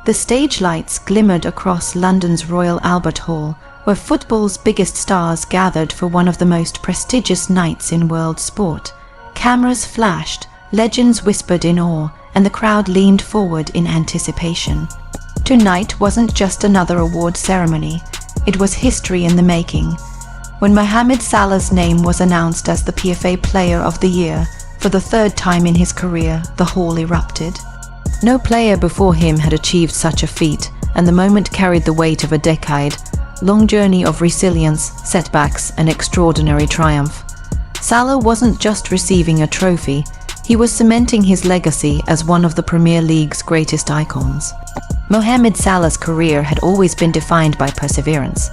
The stage lights glimmered across London's Royal Albert Hall, where football's biggest stars gathered for one of the most prestigious nights in world sport. Cameras flashed, legends whispered in awe, and the crowd leaned forward in anticipation. Tonight wasn't just another award ceremony, it was history in the making. When Mohamed Salah's name was announced as the PFA Player of the Year, for the third time in his career, the hall erupted. No player before him had achieved such a feat, and the moment carried the weight of a decade-long journey of resilience, setbacks, and extraordinary triumph. Salah wasn't just receiving a trophy, he was cementing his legacy as one of the Premier League's greatest icons. Mohamed Salah's career had always been defined by perseverance.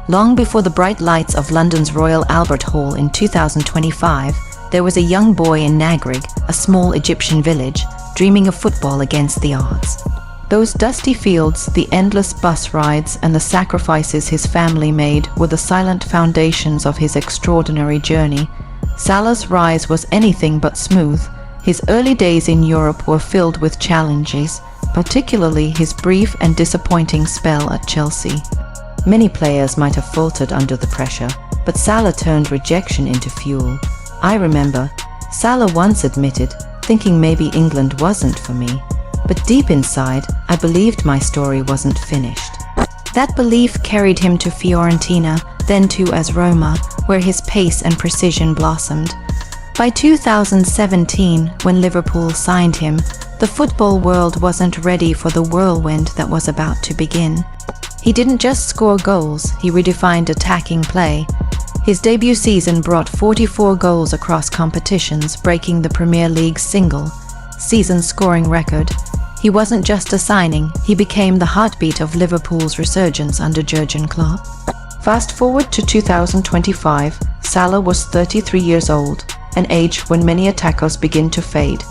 Long before the bright lights of London's Royal Albert Hall in 2025, there was a young boy in Nagreg, a small Egyptian village, dreaming of football against the odds. Those dusty fields, the endless bus rides, and the sacrifices his family made were the silent foundations of his extraordinary journey. Salah's rise was anything but smooth. His early days in Europe were filled with challenges, particularly his brief and disappointing spell at Chelsea. Many players might have faltered under the pressure, but Salah turned rejection into fuel. I remember, Salah once admitted, thinking maybe England wasn't for me. But deep inside, I believed my story wasn't finished. That belief carried him to Fiorentina, then to AS Roma, where his pace and precision blossomed. By 2017, when Liverpool signed him, the football world wasn't ready for the whirlwind that was about to begin. He didn't just score goals, he redefined attacking play. His debut season brought 44 goals across competitions, breaking the Premier League's single-season scoring record. He wasn't just a signing, he became the heartbeat of Liverpool's resurgence under Jurgen Klopp. Fast forward to 2025, Salah was 33 years old, an age when many attackers begin to fade.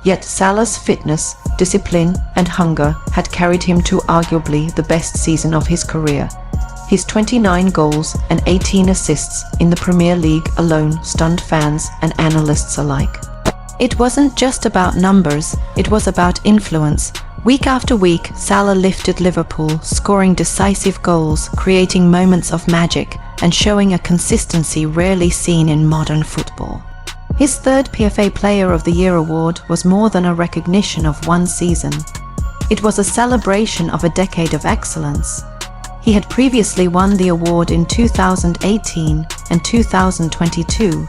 Yet Salah's fitness, discipline, and hunger had carried him to arguably the best season of his career. His 29 goals and 18 assists in the Premier League alone stunned fans and analysts alike. It wasn't just about numbers, it was about influence. Week after week, Salah lifted Liverpool, scoring decisive goals, creating moments of magic, and showing a consistency rarely seen in modern football. His third PFA Player of the Year award was more than a recognition of one season. It was a celebration of a decade of excellence. He had previously won the award in 2018 and 2022,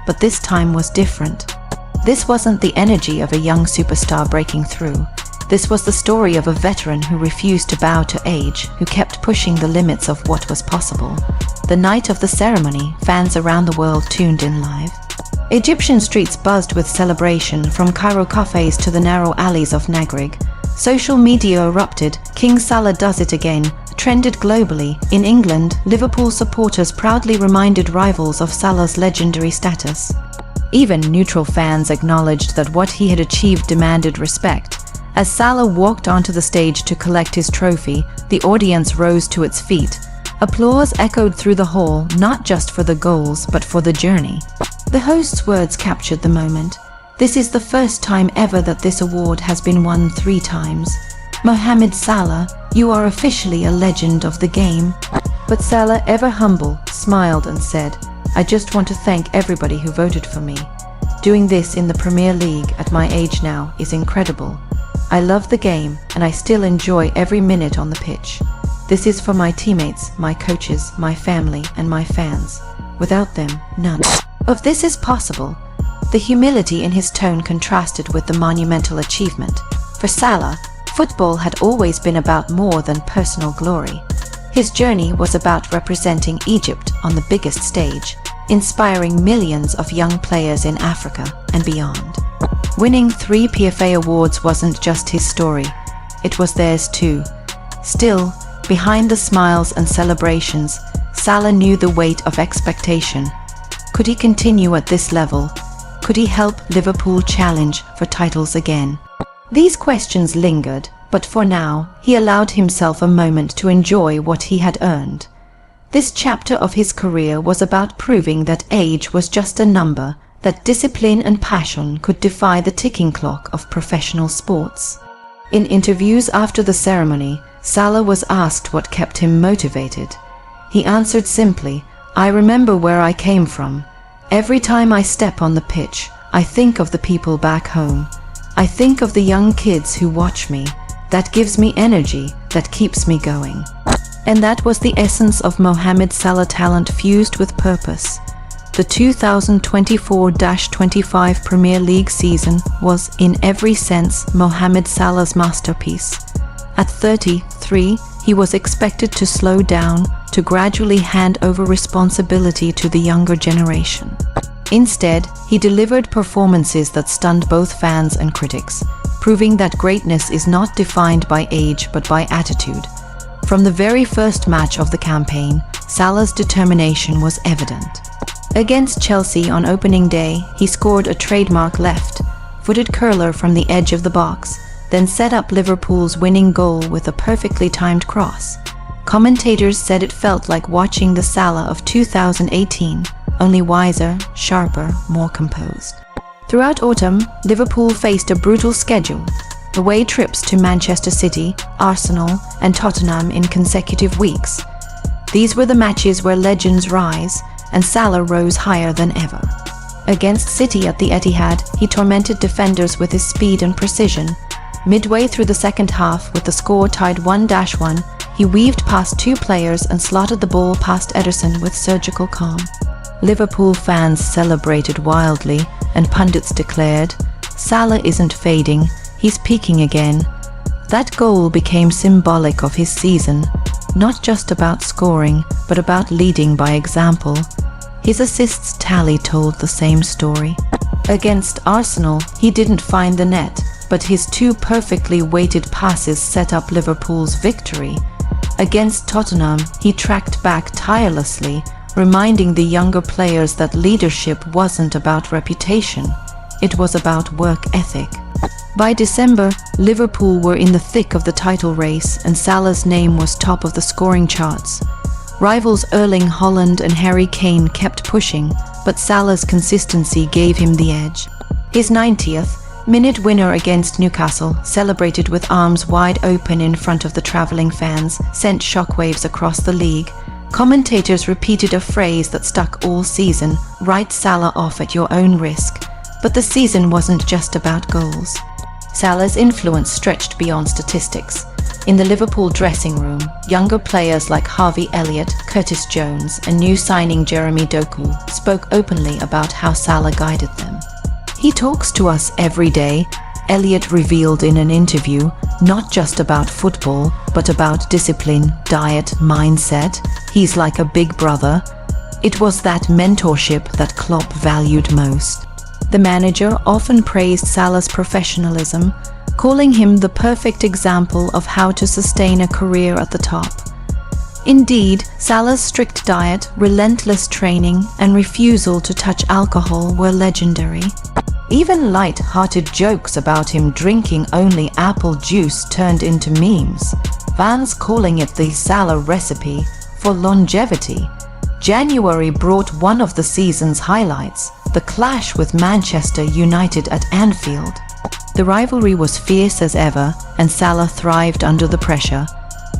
but this time was different. This wasn't the energy of a young superstar breaking through. This was the story of a veteran who refused to bow to age, who kept pushing the limits of what was possible. The night of the ceremony, fans around the world tuned in live. Egyptian streets buzzed with celebration, from Cairo cafes to the narrow alleys of Nagreg. Social media erupted, "King Salah does it again," trended globally. In England, Liverpool supporters proudly reminded rivals of Salah's legendary status. Even neutral fans acknowledged that what he had achieved demanded respect. As Salah walked onto the stage to collect his trophy, the audience rose to its feet. Applause echoed through the hall, not just for the goals, but for the journey. The host's words captured the moment. "This is the first time ever that this award has been won 3 times. Mohamed Salah, you are officially a legend of the game." But Salah, ever humble, smiled and said, "I just want to thank everybody who voted for me. Doing this in the Premier League at my age now is incredible. I love the game and I still enjoy every minute on the pitch. This is for my teammates, my coaches, my family, and my fans. Without them, none of this is possible." The humility in his tone contrasted with the monumental achievement. For Salah, football had always been about more than personal glory. His journey was about representing Egypt on the biggest stage, inspiring millions of young players in Africa and beyond. Winning 3 PFA awards wasn't just his story, it was theirs too. Still, behind the smiles and celebrations, Salah knew the weight of expectation. Could he continue at this level? Could he help Liverpool challenge for titles again? These questions lingered, but for now, he allowed himself a moment to enjoy what he had earned. This chapter of his career was about proving that age was just a number, that discipline and passion could defy the ticking clock of professional sports. In interviews after the ceremony, Salah was asked what kept him motivated. He answered simply, "I remember where I came from. Every time I step on the pitch, I think of the people back home. I think of the young kids who watch me. That gives me energy, that keeps me going." And that was the essence of Mohamed Salah, talent fused with purpose. The 2024-25 Premier League season was, in every sense, Mohamed Salah's masterpiece. At 33, he was expected to slow down, to gradually hand over responsibility to the younger generation. Instead, he delivered performances that stunned both fans and critics, proving that greatness is not defined by age but by attitude. From the very first match of the campaign, Salah's determination was evident. Against Chelsea on opening day, he scored a trademark left-footed curler from the edge of the box, then set up Liverpool's winning goal with a perfectly timed cross. Commentators said it felt like watching the Salah of 2018, only wiser, sharper, more composed. Throughout autumn, Liverpool faced a brutal schedule. Away trips to Manchester City, Arsenal, and Tottenham in consecutive weeks. These were the matches where legends rise, and Salah rose higher than ever. Against City at the Etihad, he tormented defenders with his speed and precision. Midway through the second half, with the score tied 1-1, he weaved past two players and slotted the ball past Ederson with surgical calm. Liverpool fans celebrated wildly, and pundits declared, "Salah isn't fading, he's peaking again." That goal became symbolic of his season, not just about scoring, but about leading by example. His assists tally told the same story. Against Arsenal, he didn't find the net, but his two perfectly weighted passes set up Liverpool's victory. Against Tottenham, he tracked back tirelessly, reminding the younger players that leadership wasn't about reputation, it was about work ethic. By December, Liverpool were in the thick of the title race, and Salah's name was top of the scoring charts. Rivals Erling Haaland and Harry Kane kept pushing, but Salah's consistency gave him the edge. His 90th-minute winner against Newcastle, celebrated with arms wide open in front of the travelling fans, sent shockwaves across the league. Commentators repeated a phrase that stuck all season: "Write Salah off at your own risk." But the season wasn't just about goals. Salah's influence stretched beyond statistics. In the Liverpool dressing room, younger players like Harvey Elliott, Curtis Jones, and new signing Jeremy Doku spoke openly about how Salah guided them. "He talks to us every day," Elliott revealed in an interview, "not just about football, but about discipline, diet, mindset. He's like a big brother." It was that mentorship that Klopp valued most. The manager often praised Salah's professionalism, calling him the perfect example of how to sustain a career at the top. Indeed, Salah's strict diet, relentless training, and refusal to touch alcohol were legendary. Even light-hearted jokes about him drinking only apple juice turned into memes, fans calling it the Salah recipe for longevity. January brought one of the season's highlights, the clash with Manchester United at Anfield. The rivalry was fierce as ever, and Salah thrived under the pressure.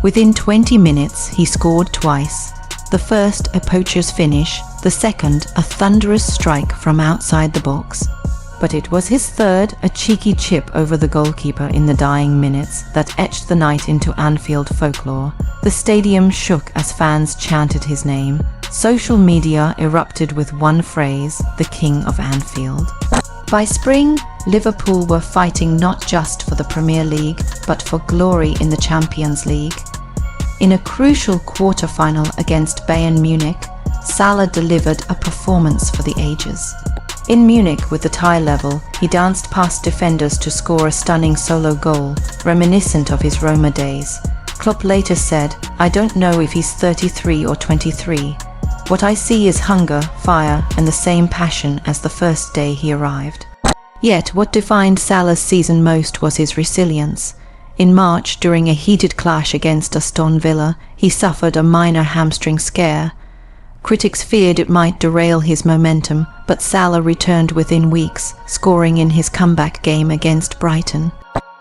Within 20 minutes, he scored twice. The first, a poacher's finish, the second, a thunderous strike from outside the box. But it was his third, a cheeky chip over the goalkeeper in the dying minutes, that etched the night into Anfield folklore. The stadium shook as fans chanted his name. Social media erupted with one phrase: "the King of Anfield." By spring, Liverpool were fighting not just for the Premier League, but for glory in the Champions League. In a crucial quarter-final against Bayern Munich, Salah delivered a performance for the ages. In Munich, with the tie level, he danced past defenders to score a stunning solo goal, reminiscent of his Roma days. Klopp later said, "I don't know if he's 33 or 23. What I see is hunger, fire, and the same passion as the first day he arrived." Yet, what defined Salah's season most was his resilience. In March, during a heated clash against Aston Villa, he suffered a minor hamstring scare. Critics feared it might derail his momentum, but Salah returned within weeks, scoring in his comeback game against Brighton.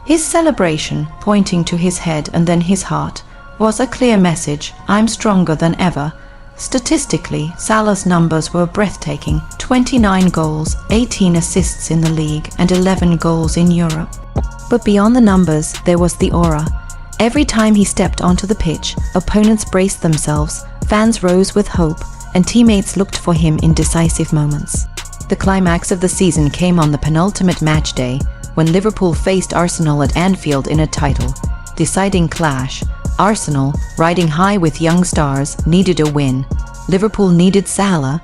His celebration, pointing to his head and then his heart, was a clear message: I'm stronger than ever. Statistically, Salah's numbers were breathtaking: 29 goals, 18 assists in the league, and 11 goals in Europe. But beyond the numbers, there was the aura. Every time he stepped onto the pitch, opponents braced themselves, fans rose with hope, and teammates looked for him in decisive moments. The climax of the season came on the penultimate match day, when Liverpool faced Arsenal at Anfield in a title-deciding clash. Arsenal, riding high with young stars, needed a win. Liverpool needed Salah,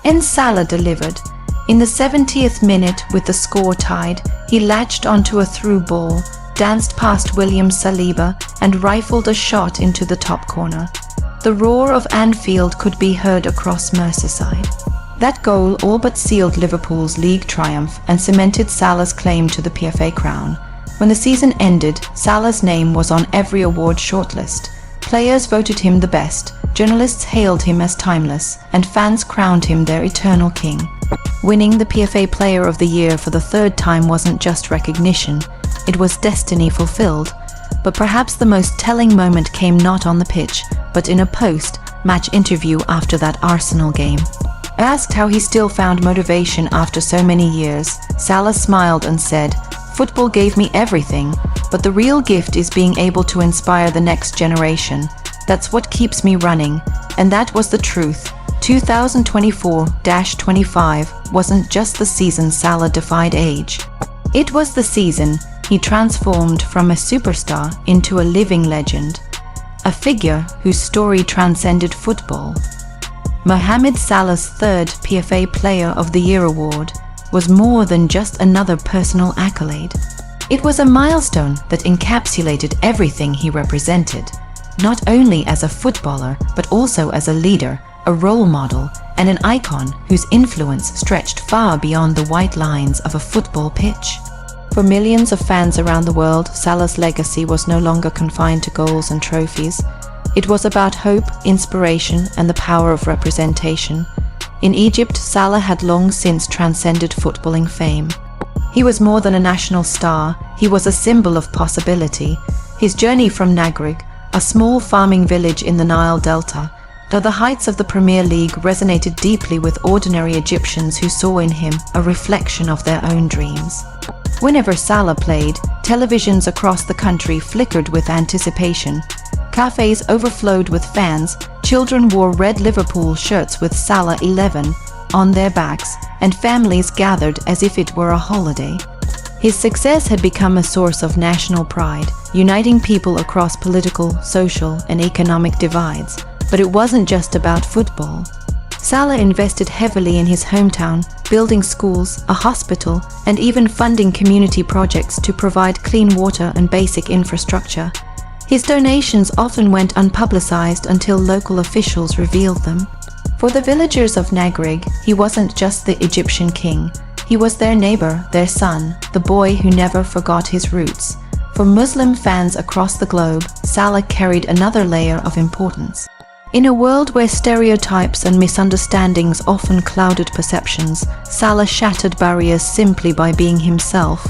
and Salah delivered. In the 70th minute, with the score tied, he latched onto a through ball, danced past William Saliba, and rifled a shot into the top corner. The roar of Anfield could be heard across Merseyside. That goal all but sealed Liverpool's league triumph and cemented Salah's claim to the PFA crown. When the season ended, Salah's name was on every award shortlist. Players voted him the best, journalists hailed him as timeless, and fans crowned him their eternal king. Winning the PFA Player of the Year for the third time wasn't just recognition, it was destiny fulfilled. But perhaps the most telling moment came not on the pitch, but in a post-match interview after that Arsenal game. Asked how he still found motivation after so many years, Salah smiled and said, "Football gave me everything, but the real gift is being able to inspire the next generation. That's what keeps me running." And that was the truth. 2024-25 wasn't just the season Salah defied age. It was the season he transformed from a superstar into a living legend, a figure whose story transcended football. Mohamed Salah's third PFA Player of the Year award was more than just another personal accolade. It was a milestone that encapsulated everything he represented, not only as a footballer but also as a leader, a role model, and an icon whose influence stretched far beyond the white lines of a football pitch. For millions of fans around the world, Salah's legacy was no longer confined to goals and trophies. It was about hope, inspiration, and the power of representation. In Egypt, Salah had long since transcended footballing fame. He was more than a national star, he was a symbol of possibility. His journey from Nagreg, a small farming village in the Nile Delta, to the heights of the Premier League resonated deeply with ordinary Egyptians who saw in him a reflection of their own dreams. Whenever Salah played, televisions across the country flickered with anticipation. Cafes overflowed with fans, children wore red Liverpool shirts with Salah 11 on their backs, and families gathered as if it were a holiday. His success had become a source of national pride, uniting people across political, social, and economic divides. But it wasn't just about football. Salah invested heavily in his hometown, building schools, a hospital, and even funding community projects to provide clean water and basic infrastructure. His donations often went unpublicized until local officials revealed them. For the villagers of Nagreg, he wasn't just the Egyptian king. He was their neighbor, their son, the boy who never forgot his roots. For Muslim fans across the globe, Salah carried another layer of importance. In a world where stereotypes and misunderstandings often clouded perceptions, Salah shattered barriers simply by being himself.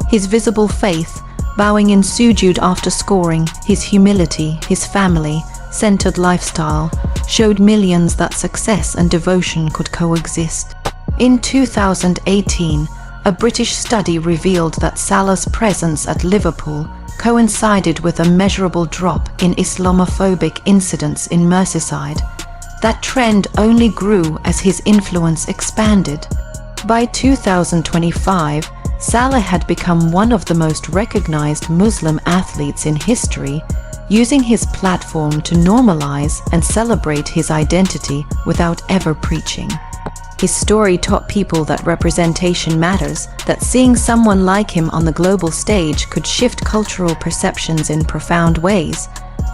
His visible faith, bowing in sujood after scoring, his humility, his family-centered lifestyle, showed millions that success and devotion could coexist. In 2018, a British study revealed that Salah's presence at Liverpool coincided with a measurable drop in Islamophobic incidents in Merseyside. That trend only grew as his influence expanded. By 2025, Salah had become one of the most recognized Muslim athletes in history, using his platform to normalize and celebrate his identity without ever preaching. His story taught people that representation matters, that seeing someone like him on the global stage could shift cultural perceptions in profound ways.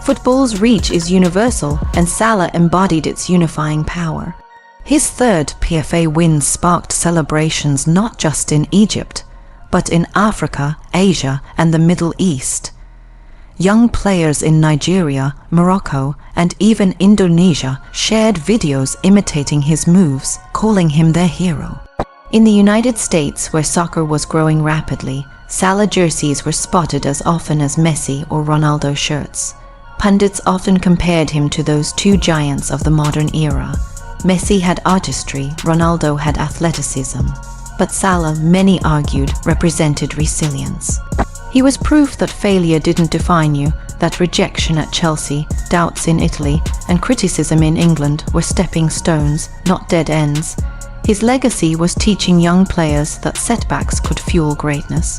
Football's reach is universal, and Salah embodied its unifying power. His third PFA win sparked celebrations not just in Egypt, but in Africa, Asia, and the Middle East. Young players in Nigeria, Morocco, and even Indonesia shared videos imitating his moves, calling him their hero. In the United States, where soccer was growing rapidly, Salah jerseys were spotted as often as Messi or Ronaldo shirts. Pundits often compared him to those two giants of the modern era. Messi had artistry, Ronaldo had athleticism. But Salah, many argued, represented resilience. He was proof that failure didn't define you, that rejection at Chelsea, doubts in Italy, and criticism in England were stepping stones, not dead ends. His legacy was teaching young players that setbacks could fuel greatness.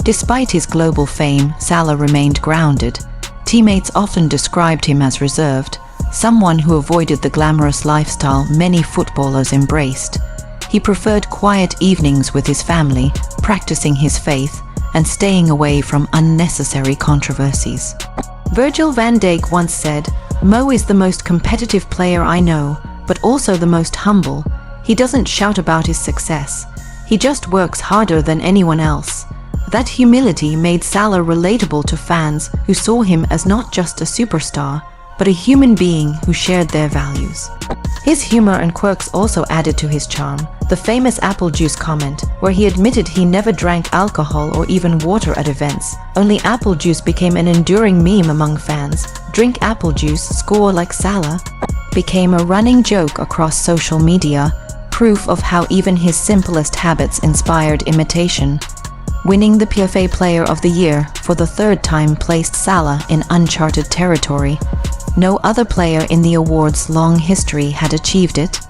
Despite his global fame, Salah remained grounded. Teammates often described him as reserved, someone who avoided the glamorous lifestyle many footballers embraced. He preferred quiet evenings with his family, practicing his faith, and staying away from unnecessary controversies. Virgil van Dijk once said, "Mo is the most competitive player I know, but also the most humble. He doesn't shout about his success. He just works harder than anyone else." That humility made Salah relatable to fans who saw him as not just a superstar, but a human being who shared their values. His humor and quirks also added to his charm. The famous apple juice comment, where he admitted he never drank alcohol or even water at events, only apple juice became an enduring meme among fans. "Drink apple juice, score like Salah," became a running joke across social media, proof of how even his simplest habits inspired imitation. Winning the PFA Player of the Year for the third time placed Salah in uncharted territory. No other player in the award's long history had achieved it.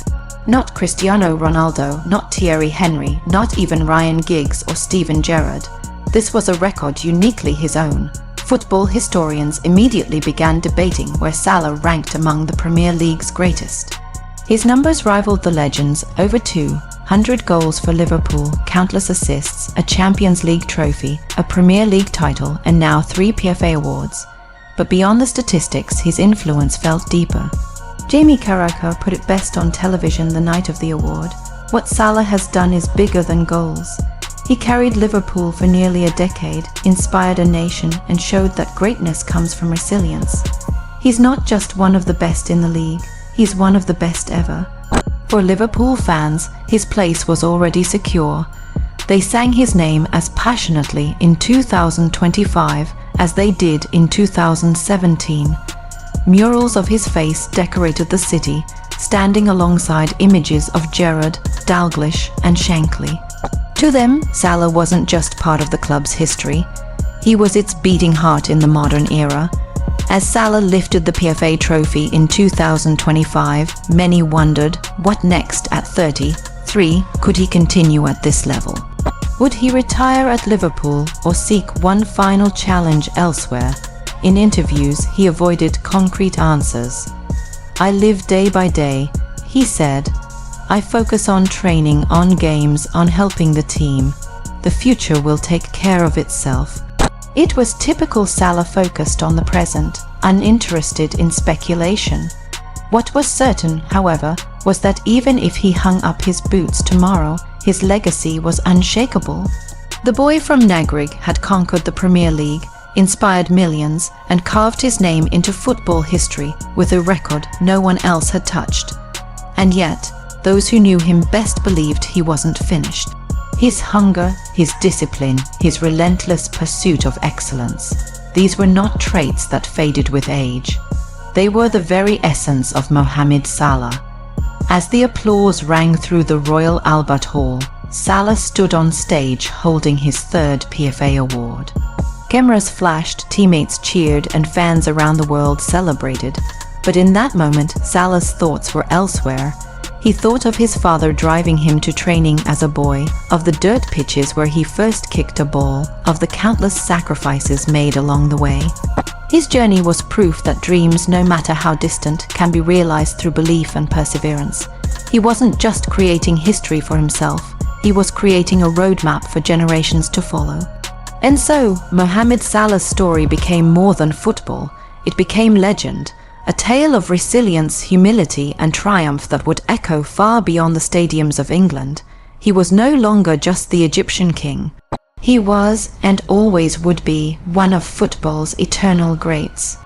Not Cristiano Ronaldo, not Thierry Henry, not even Ryan Giggs or Steven Gerrard. This was a record uniquely his own. Football historians immediately began debating where Salah ranked among the Premier League's greatest. His numbers rivaled the legends: over 200 goals for Liverpool, countless assists, a Champions League trophy, a Premier League title, and now 3 PFA awards. But beyond the statistics, his influence felt deeper. Jamie Carragher put it best on television the night of the award: "What Salah has done is bigger than goals. He carried Liverpool for nearly a decade, inspired a nation, and showed that greatness comes from resilience. He's not just one of the best in the league, he's one of the best ever." For Liverpool fans, his place was already secure. They sang his name as passionately in 2025 as they did in 2017. Murals of his face decorated the city, standing alongside images of Gerrard, Dalglish, and Shankly. To them, Salah wasn't just part of the club's history. He was its beating heart in the modern era. As Salah lifted the PFA trophy in 2025, many wondered, what next at 33? Could he continue at this level? Would he retire at Liverpool or seek one final challenge elsewhere? In interviews, he avoided concrete answers. "I live day by day," he said. "I focus on training, on games, on helping the team. The future will take care of itself." It was typical Salah, focused on the present, uninterested in speculation. What was certain, however, was that even if he hung up his boots tomorrow, his legacy was unshakable. The boy from Nagrig had conquered the Premier League, inspired millions, and carved his name into football history with a record no one else had touched. And yet, those who knew him best believed he wasn't finished. His hunger, his discipline, his relentless pursuit of excellence, these were not traits that faded with age. They were the very essence of Mohamed Salah. As the applause rang through the Royal Albert Hall, Salah stood on stage holding his third PFA award. Cameras flashed, teammates cheered, and fans around the world celebrated. But in that moment, Salah's thoughts were elsewhere. He thought of his father driving him to training as a boy, of the dirt pitches where he first kicked a ball, of the countless sacrifices made along the way. His journey was proof that dreams, no matter how distant, can be realized through belief and perseverance. He wasn't just creating history for himself, he was creating a roadmap for generations to follow. And so, Mohamed Salah's story became more than football. It became legend, a tale of resilience, humility, and triumph that would echo far beyond the stadiums of England. He was no longer just the Egyptian king. He was, and always would be, one of football's eternal greats.